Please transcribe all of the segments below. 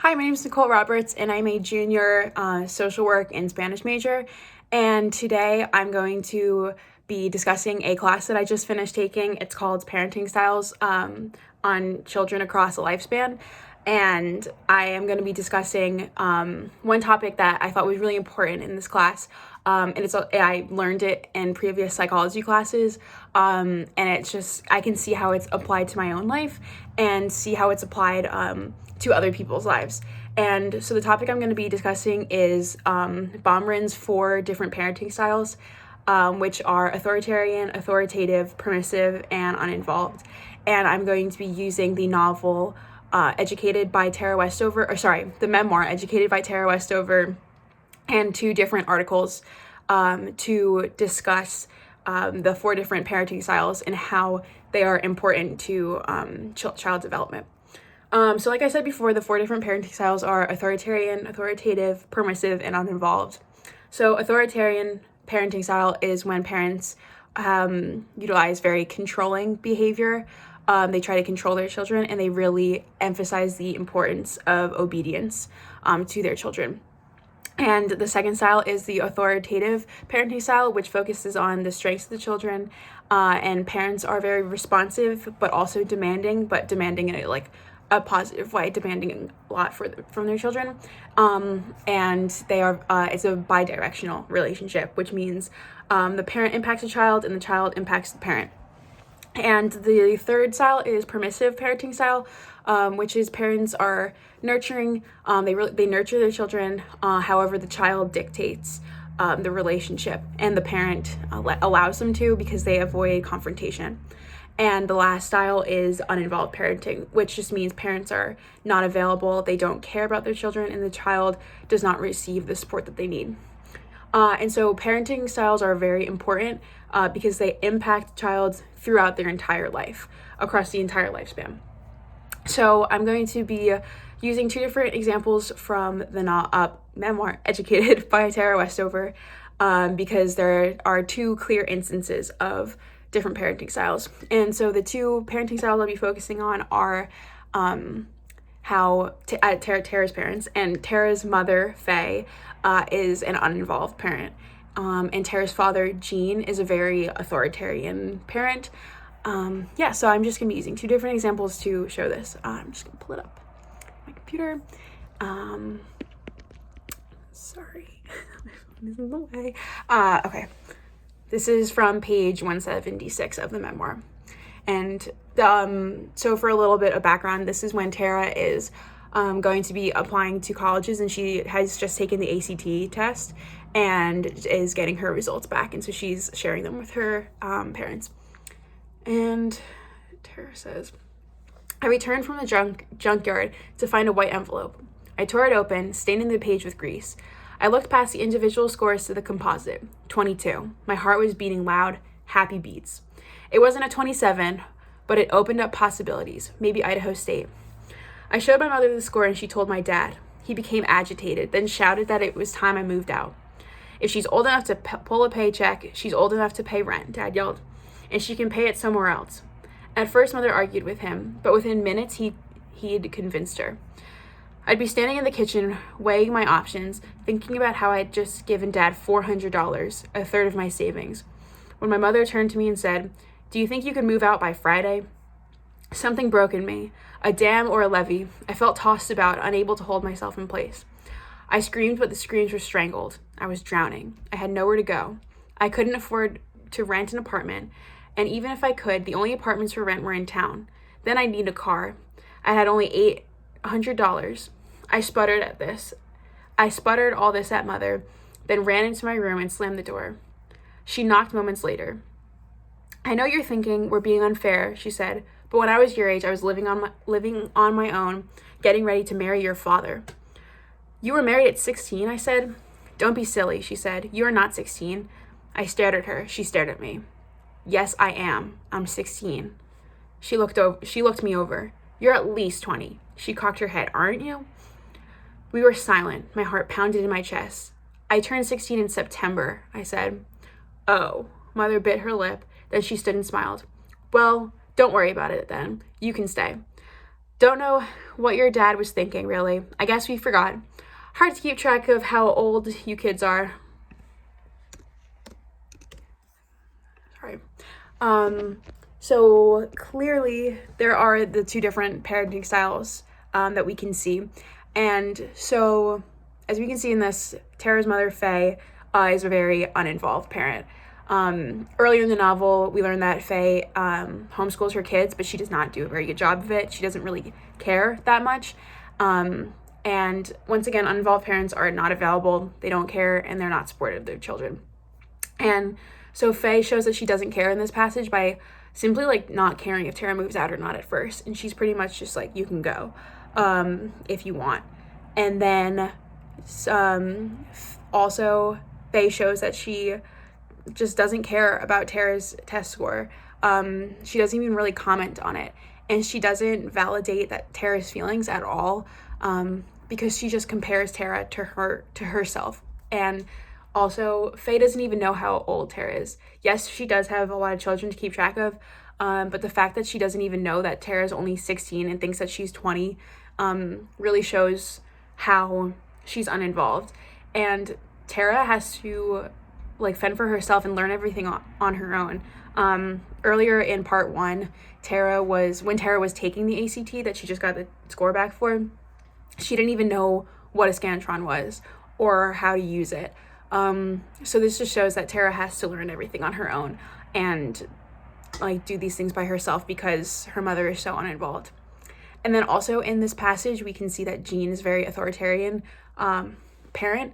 Hi, my name is Nicole Roberts, and I'm a junior social work and Spanish major. And today I'm going to be discussing a class that I just finished taking. It's called Parenting Styles on Children Across a Lifespan. And I am going to be discussing one topic that I thought was really important in this class. And I learned it in previous psychology classes. And it's just, I can see how it's applied to my own life and see how it's applied to other people's lives. And so the topic I'm going to be discussing is Baumrinn's 4 different parenting styles, which are authoritarian, authoritative, permissive, and uninvolved. And I'm going to be using the novel Educated by Tara Westover, the memoir Educated by Tara Westover, and 2 different articles to discuss the 4 different parenting styles and how they are important to child development. So like I said before, the 4 different parenting styles are authoritarian, authoritative, permissive, and uninvolved. So authoritarian parenting style is when parents utilize very controlling behavior. They try to control their children, and they really emphasize the importance of obedience to their children. And the second style is the authoritative parenting style, which focuses on the strengths of the children, and parents are very responsive, but also demanding, but demanding in a positive way, demanding a lot from their children. And they are, it's a bi-directional relationship, which means the parent impacts the child and the child impacts the parent. And the third style is permissive parenting style, which is parents are nurturing. They nurture their children. However, the child dictates the relationship, and the parent allows them to, because they avoid confrontation. And the last style is uninvolved parenting, which just means parents are not available. They don't care about their children, and the child does not receive the support that they need. And so parenting styles are very important because they impact the child throughout their entire life, across the entire lifespan. So I'm going to be using 2 different examples from the memoir Educated by Tara Westover, because there are 2 clear instances of different parenting styles. And so the 2 parenting styles I'll be focusing on are how Tara's parents, and Tara's mother, Faye, is an uninvolved parent. And Tara's father, Gene, is a very authoritarian parent. So I'm just going to be using 2 different examples to show this. I'm just going to pull it up on my computer. Sorry, my phone is in the way. Okay. This is from page 176 of the memoir. And so for a little bit of background, this is when Tara is going to be applying to colleges, and she has just taken the ACT test and is getting her results back. And so she's sharing them with her parents. And Tara says, I returned from the junkyard to find a white envelope. I tore it open, staining the page with grease. I looked past the individual scores to the composite, 22. My heart was beating loud, happy beats. It wasn't a 27, but it opened up possibilities, maybe Idaho State. I showed my mother the score, and she told my dad. He became agitated, then shouted that it was time I moved out. If she's old enough to pull a paycheck, she's old enough to pay rent, Dad yelled, and she can pay it somewhere else. At first, Mother argued with him, but within minutes, he'd convinced her. I'd be standing in the kitchen, weighing my options, thinking about how I'd just given Dad $400, a third of my savings, when my mother turned to me and said, Do you think you could move out by Friday? Something broke in me, a dam or a levee. I felt tossed about, unable to hold myself in place. I screamed, but the screams were strangled. I was drowning. I had nowhere to go. I couldn't afford to rent an apartment, and even if I could, the only apartments for rent were in town. Then I'd need a car. I had only $800. I sputtered at this. I sputtered all this at Mother, then ran into my room and slammed the door. She knocked moments later. I know you're thinking we're being unfair, she said, but when I was your age, I was living on my own, getting ready to marry your father. You were married at 16, I said. Don't be silly, she said. You are not 16. I stared at her. She stared at me. Yes, I am. I'm 16. She looked me over. You're at least 20. She cocked her head. Aren't you? We were silent. My heart pounded in my chest. I turned 16 in September, I said. Oh, Mother bit her lip. Then she stood and smiled. Well, don't worry about it then. You can stay. Don't know what your dad was thinking, really. I guess we forgot. Hard to keep track of how old you kids are. Sorry. So clearly there are the two different parenting styles that we can see. And so, as we can see in this, Tara's mother, Faye, is a very uninvolved parent. Earlier in the novel, we learn that Faye homeschools her kids, but she does not do a very good job of it. She doesn't really care that much. And once again, uninvolved parents are not available, they don't care, and they're not supportive of their children. And so Faye shows that she doesn't care in this passage by simply like not caring if Tara moves out or not at first. And she's pretty much just like, you can go if you want. And then also Faye shows that she just doesn't care about Tara's test score. She doesn't even really comment on it. And she doesn't validate that Tara's feelings at all because she just compares Tara to herself. And also, Faye doesn't even know how old Tara is. Yes, she does have a lot of children to keep track of, but the fact that she doesn't even know that Tara's only 16 and thinks that she's 20 really shows how she's uninvolved. And Tara has to like fend for herself and learn everything on her own. Earlier in part 1, when Tara was taking the ACT that she just got the score back for, she didn't even know what a Scantron was or how to use it. So this just shows that Tara has to learn everything on her own and like do these things by herself because her mother is so uninvolved. And then also in this passage, we can see that Gene is very authoritarian parent.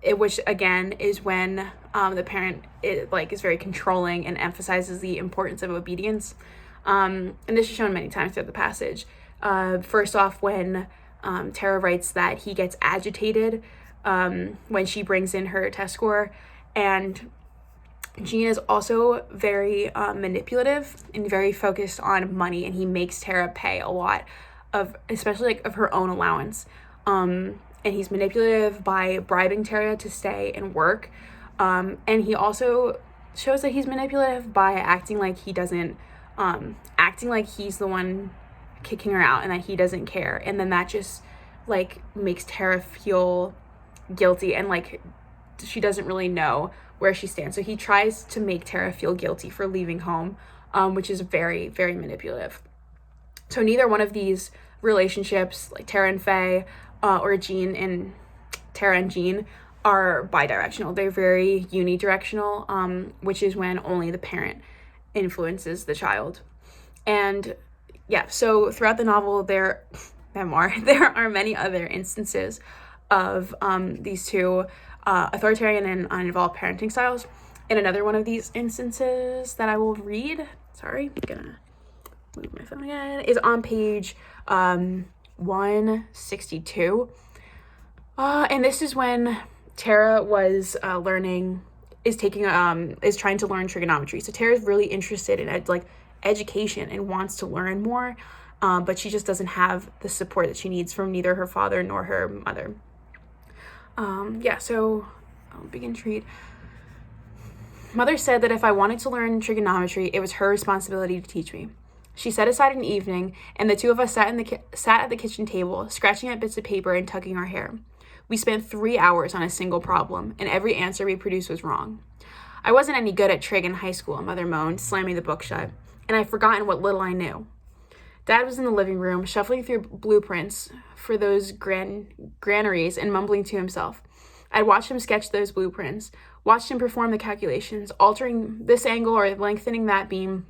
Which again is when the parent is very controlling and emphasizes the importance of obedience. And this is shown many times throughout the passage. First off, when Tara writes that he gets agitated when she brings in her test score, and Gene is also very manipulative and very focused on money, and he makes Tara pay a lot especially of her own allowance. And he's manipulative by bribing Tara to stay and work. And he also shows that he's manipulative by acting like he's the one kicking her out and that he doesn't care. And then that just like makes Tara feel guilty and like she doesn't really know where she stands. So he tries to make Tara feel guilty for leaving home, which is very, very manipulative. So neither one of these relationships, like Tara and Faye, or Gene and Tara and Gene, are bidirectional. They're very unidirectional, which is when only the parent influences the child. And yeah, so throughout the novel, there are many other instances of these two authoritarian and uninvolved parenting styles. And another one of these instances that I will read, sorry, I'm gonna move my phone again, is on page 162. And this is when Tara is trying to learn trigonometry. So Tara's really interested in education and wants to learn more, but she just doesn't have the support that she needs from neither her father nor her mother. So I'll begin to read. Mother said that if I wanted to learn trigonometry, it was her responsibility to teach me. She set aside an evening, and the two of us sat at the kitchen table, scratching at bits of paper and tucking our hair. We spent 3 hours on a single problem, and every answer we produced was wrong. I wasn't any good at trig in high school, Mother moaned, slamming the book shut, and I'd forgotten what little I knew. Dad was in the living room, shuffling through blueprints for those granaries and mumbling to himself. I'd watched him sketch those blueprints, watched him perform the calculations, altering this angle or lengthening that beam.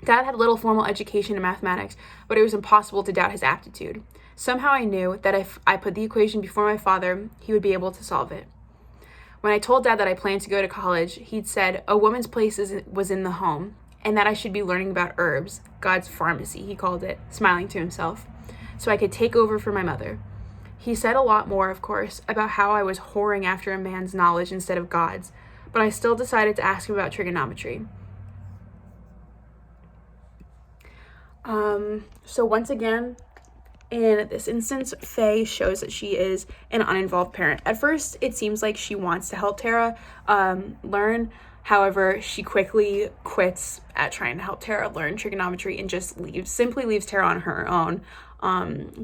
Dad had little formal education in mathematics, but it was impossible to doubt his aptitude. Somehow I knew that if I put the equation before my father, he would be able to solve it. When I told Dad that I planned to go to college, he'd said a woman's place was in the home, and that I should be learning about herbs, God's pharmacy, he called it, smiling to himself, so I could take over for my mother. He said a lot more, of course, about how I was whoring after a man's knowledge instead of God's, but I still decided to ask him about trigonometry. So once again, in this instance, Faye shows that she is an uninvolved parent. At first, it seems like she wants to help Tara learn, However, she quickly quits at trying to help Tara learn trigonometry and just simply leaves Tara on her own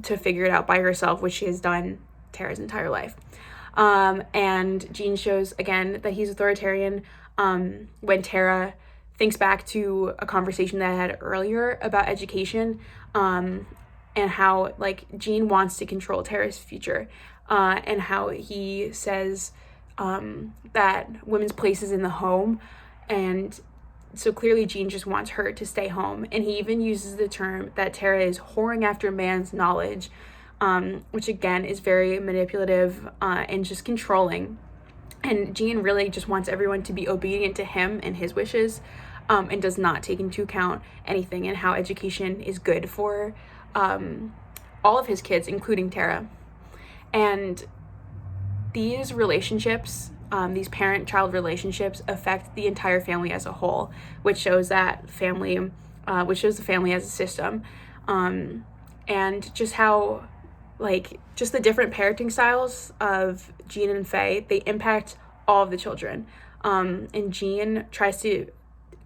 to figure it out by herself, which she has done Tara's entire life. And Gene shows again that he's authoritarian when Tara thinks back to a conversation that I had earlier about education, and how like Gene wants to control Tara's future, and how he says that women's place is in the home, and so clearly Gene just wants her to stay home. And he even uses the term that Tara is whoring after man's knowledge, which again is very manipulative and just controlling. And Gene really just wants everyone to be obedient to him and his wishes, and does not take into account anything and how education is good for all of his kids, including Tara. And these relationships, these parent-child relationships, affect the entire family as a whole, which shows the family as a system, and just how, like, just the different parenting styles of Gene and Faye, they impact all of the children. And Gene tries to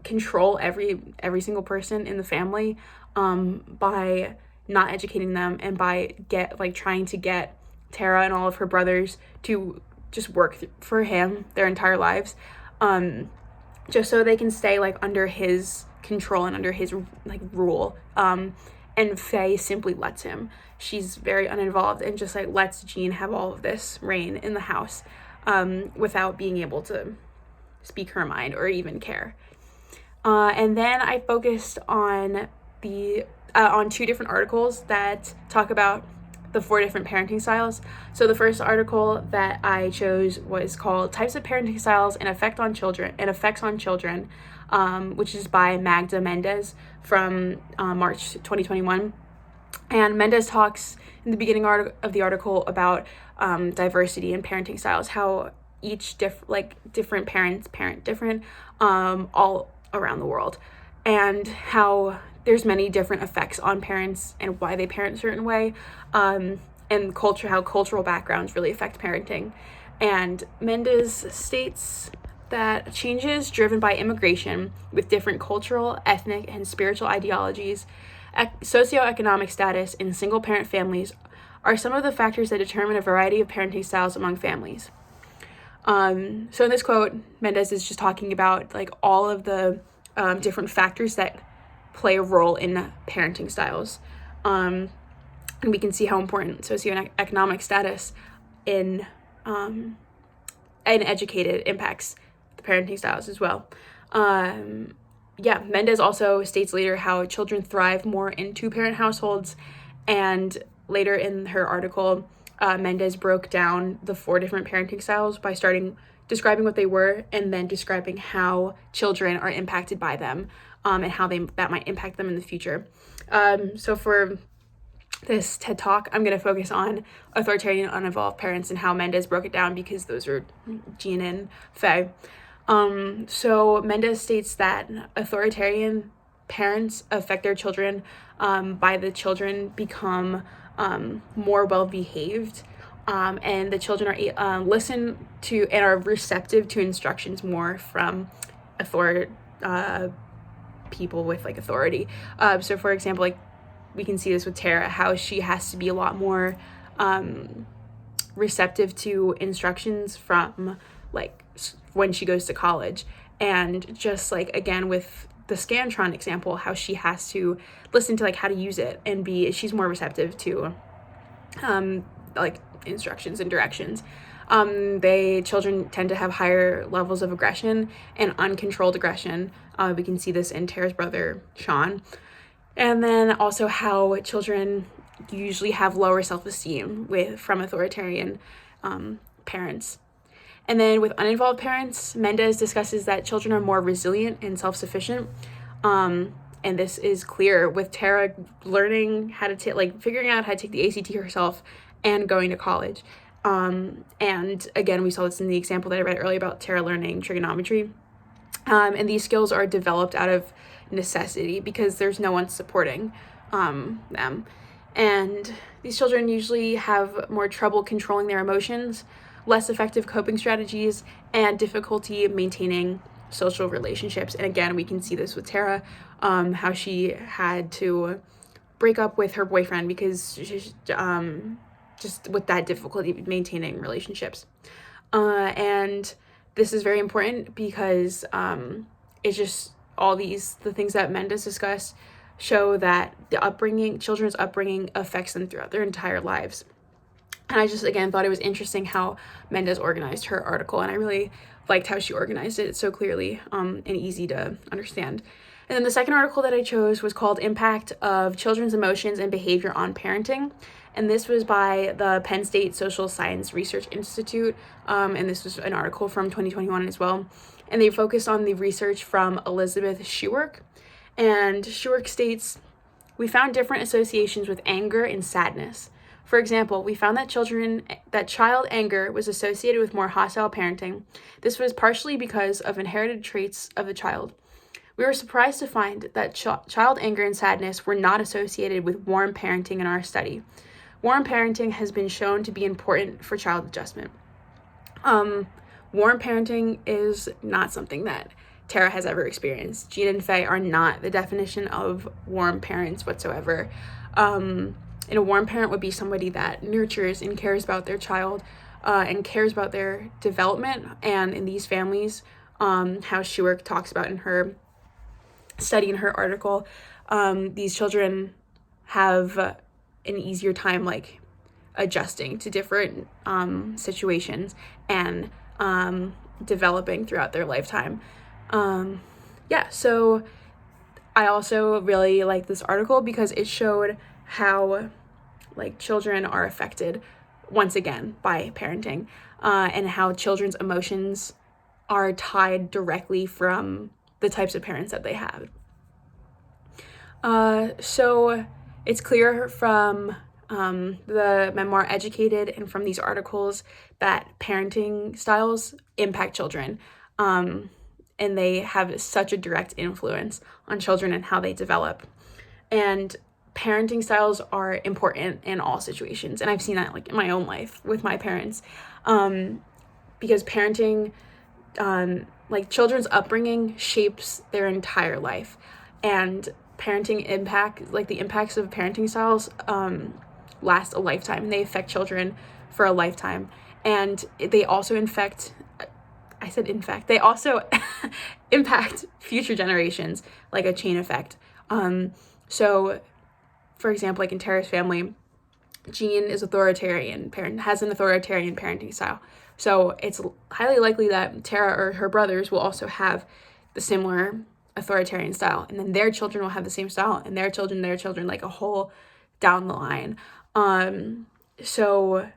control every single person in the family by not educating them, and by trying to get Tara and all of her brothers to just work for him their entire lives, just so they can stay like under his control and under his like rule. And Faye simply lets him. She's very uninvolved and just like lets Gene have all of this reign in the house, without being able to speak her mind or even care. And then I focused on on two different articles that talk about the 4 different parenting styles. So the first article that I chose was called Types of Parenting Styles and Effects on Children, which is by Magda Mendez from March 2021. And Mendez talks in the beginning of the article about diversity in parenting styles, how each different parents parent different all around the world, and how there's many different effects on parents and why they parent a certain way, and how cultural backgrounds really affect parenting. And Mendez states that changes driven by immigration with different cultural, ethnic, and spiritual ideologies, socioeconomic status, and single-parent families are some of the factors that determine a variety of parenting styles among families. So in this quote, Mendez is just talking about like all of the different factors that play a role in parenting styles. And we can see how important socioeconomic status in and educated impacts the parenting styles as well. Mendez also states later how children thrive more in 2-parent households, and later in her article, Mendez broke down the 4 different parenting styles by describing what they were and then describing how children are impacted by them, and how that might impact them in the future. So for this TED Talk, I'm going to focus on authoritarian uninvolved parents and how Mendez broke it down, because those are Gene and Faye. So Mendez states that authoritarian parents affect their children by the children become more well-behaved, and the children are listen to and are receptive to instructions more from people with like authority. So for example, like we can see this with Tara, how she has to be a lot more receptive to instructions from like when she goes to college. And just like again with the Scantron example, how she has to listen to like how to use it and she's more receptive to like instructions and directions. Children tend to have higher levels of aggression and uncontrolled aggression. We can see this in Tara's brother Sean. And then also how children usually have lower self-esteem from authoritarian parents. And then with uninvolved parents, Mendez discusses that children are more resilient and self-sufficient. And this is clear with Tara learning how to figuring out how to take the ACT herself and going to college. And again, we saw this in the example that I read earlier about Tara learning trigonometry. And these skills are developed out of necessity because there's no one supporting them. And these children usually have more trouble controlling their emotions, less effective coping strategies, and difficulty maintaining social relationships. And again, we can see this with Tara, how she had to break up with her boyfriend because just with that difficulty maintaining relationships. And this is very important because it's just the things that Mendes discussed show that children's upbringing affects them throughout their entire lives. And I just, again, thought it was interesting how Mendes organized her article, and I really liked how she organized it so clearly and easy to understand. And then the second article that I chose was called Impact of Children's Emotions and Behavior on Parenting. And this was by the Penn State Social Science Research Institute. And this was an article from 2021 as well. And they focused on the research from Elizabeth Shuwerk. And Shuwerk states, "We found different associations with anger and sadness. For example, we found that child anger was associated with more hostile parenting. This was partially because of inherited traits of the child. We were surprised to find that child anger and sadness were not associated with warm parenting in our study. Warm parenting has been shown to be important for child adjustment." Warm parenting is not something that Tara has ever experienced. Jean and Faye are not the definition of warm parents whatsoever. And a warm parent would be somebody that nurtures and cares about their child and cares about their development. And in these families, how Shuwerk talks about in her study, in her article, these children have an easier time like adjusting to different situations and developing throughout their lifetime. So I also really like this article because it showed how like children are affected once again by parenting, and how children's emotions are tied directly from the types of parents that they have. So it's clear from the memoir Educated and from these articles that parenting styles impact children, and they have such a direct influence on children and how they develop. And parenting styles are important in all situations, and I've seen that like in my own life with my parents, because parenting, like children's upbringing shapes their entire life, and parenting the impacts of parenting styles last a lifetime. They affect children for a lifetime, and they also they also impact future generations, like a chain effect. So for example, like in Tara's family, Jean has an authoritarian parenting style. So it's highly likely that Tara or her brothers will also have the similar authoritarian style, and then their children will have the same style, and their children, like a whole down the line. So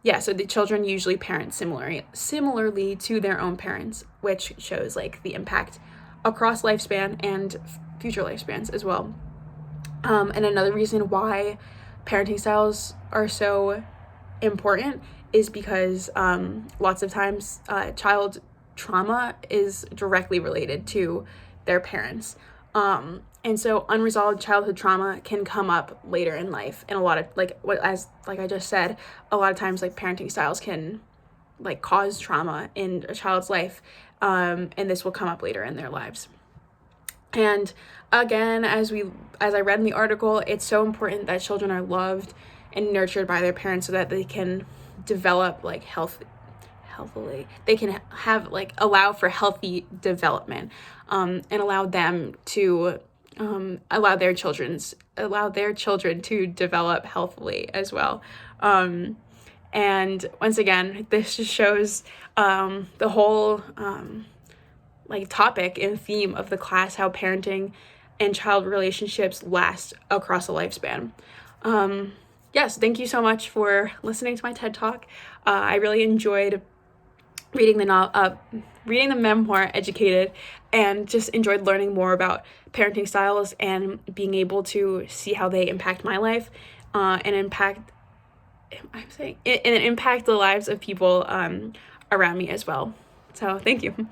the children usually parent similarly to their own parents, which shows like the impact across lifespan and future lifespans as well. And another reason why parenting styles are so important is because lots of times child trauma is directly related to their parents. And so unresolved childhood trauma can come up later in life. And a lot of like I just said, a lot of times like parenting styles can like cause trauma in a child's life. And this will come up later in their lives. And again, as I read in the article, it's so important that children are loved and nurtured by their parents so that they can develop like healthily. They can have like allow for healthy development, and allow them to allow their children to develop healthily as well. And once again, this just shows the whole like topic and theme of the class, how parenting and child relationships last across a lifespan. Yes, thank you so much for listening to my TED Talk. I really enjoyed reading the memoir Educated, and just enjoyed learning more about parenting styles and being able to see how they impact my life, and impact the lives of people around me as well. So thank you.